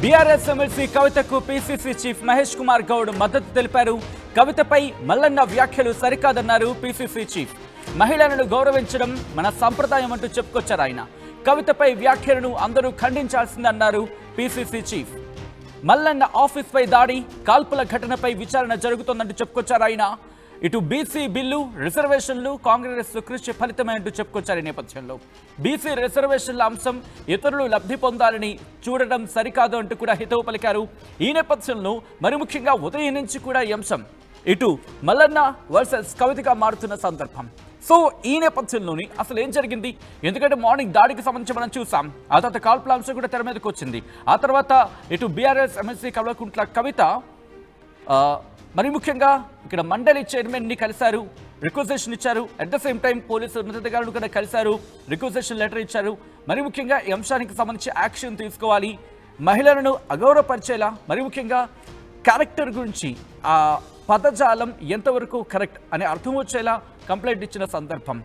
BRS MLC కవితకు PCC chief Mahesh Kumar Goud మద్దతు తెలిపారు. కవితపై మల్లన్న వ్యాఖ్యలు సరికాదన్నారు పీసీసీ చీఫ్. మహిళలను గౌరవించడం మన సంప్రదాయం అంటూ చెప్పుకొచ్చారు ఆయన. కవితపై వ్యాఖ్యలను అందరూ ఖండించాల్సిందన్నారు పీసీసీ చీఫ్. మల్లన్న ఆఫీస్పై దాడి, కాల్పుల ఘటనపై విచారణ జరుగుతోందంటూ చెప్పుకొచ్చారు ఆయన. ఇటు బీసీ బిల్లు, రిజర్వేషన్లు కాంగ్రెస్ కృషి ఫలితమే అంటూ చెప్పుకొచ్చారు. ఈ నేపథ్యంలో బీసీ రిజర్వేషన్ల అంశం ఇతరులు లబ్ధి పొందాలని చూడడం సరికాదు అంటూ కూడా హితవు పలికారు. ఈ నేపథ్యంలో మరి ముఖ్యంగా ఉదయం నుంచి కూడా ఈ అంశం ఇటు మల్లన్న వర్సెస్ కవితగా మారుతున్న సందర్భం. సో ఈ నేపథ్యంలోని అసలు ఏం జరిగింది? ఎందుకంటే మార్నింగ్ దాడికి సంబంధించి మనం చూసాం. ఆ తర్వాత కాల్పుల అంశం కూడా తెర మీదకి వచ్చింది. ఆ తర్వాత ఇటు బీఆర్ఎస్ ఎమ్మెల్సీ కల్వకుంట్ల కవిత మరి ముఖ్యంగా ఇక్కడ మండలి చైర్మన్ని కలిశారు, రిక్వెజేషన్ ఇచ్చారు. At the same time police ఉన్నతాధికారులు కూడా కలిశారు, రిక్వెజేషన్ లెటర్ ఇచ్చారు. మరి ముఖ్యంగా ఈ అంశానికి సంబంధించి యాక్షన్ తీసుకోవాలి, మహిళలను అగౌరవపరిచేలా, మరి ముఖ్యంగా క్యారెక్టర్ గురించి ఆ పదజాలం ఎంతవరకు కరెక్ట్ అనే అర్థం వచ్చేలా కంప్లైంట్ ఇచ్చిన సందర్భం.